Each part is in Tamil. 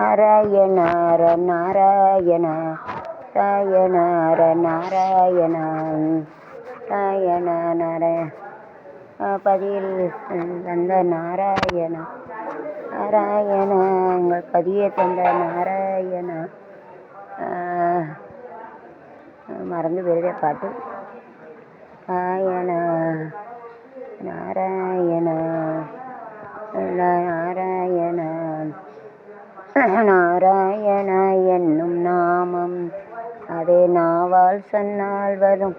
நாராயண ஹர நாராயண நாராயண ஹர நாராயண நாராயண பதியில் தந்த நாராயண நாராயண எங்கள் பதியை தந்த நாராயண. மறந்து போயிருதே பாட்டு. நாராயண நாராயண நாராயண நாராயண என்னும் நாமம் அதே நாவால் சொன்னால் வரும்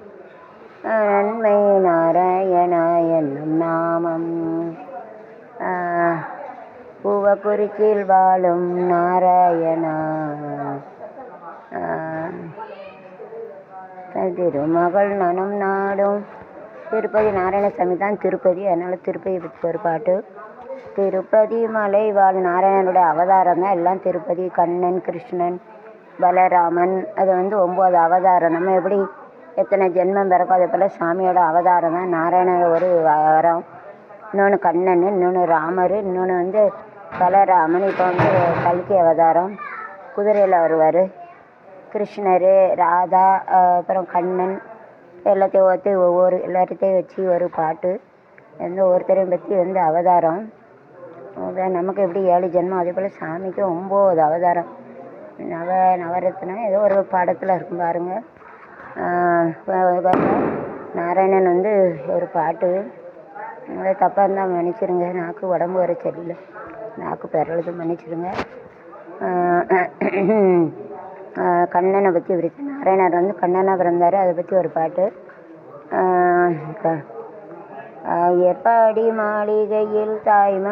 நன்மை. நாராயண என்னும் நாமம் பூவக்குறிச்சியில் வாழும் நாராயணா. திருமகள் நனம் நாடும் திருப்பதி நாராயணசாமி தான் திருப்பதி, அதனால் திருப்பதி பற்றி ஒரு பாட்டு. திருப்பதி மலை வாழ் நாராயணனுடைய அவதாரம் தான் எல்லாம் திருப்பதி. கண்ணன், கிருஷ்ணன், பலராமன், அது 9 அவதாரம். நம்ம எப்படி எத்தனை ஜென்மம் பிறக்கும் அதே போல் சாமியோட அவதாரம் தான் நாராயணன் ஒரு வரம். இன்னொன்று கண்ணன், இன்னொன்று ராமர், இன்னொன்று பலராமன். இப்போ கல்கி அவதாரம் குதிரையில் வருவார். கிருஷ்ணர், ராதா, அப்புறம் கண்ணன் எல்லாத்தையும் எல்லாத்தையும் வச்சு ஒரு பாட்டு. ஒருத்தரையும் பற்றி அவதாரம். நமக்கு எப்படி 7 ஜென்மம் அதே போல் சாமிக்கு 9 அவதாரம். நவரத்னம் ஏதோ ஒரு பாடத்தில் இருக்கும் பாருங்க. நாராயணன் ஒரு பாட்டு. தப்பாக இருந்தால் மன்னிச்சிருங்க. நாக்கு உடம்பு வர சரியில்லை, நாக்கு பெறலுது, மன்னிச்சிருங்க. கண்ணனை பற்றி இருக்கு. நாராயணர் கண்ணனாக பிறந்தார், அதை பற்றி ஒரு பாட்டு. ஏற்பாடி மாளிகையில் தாய்மா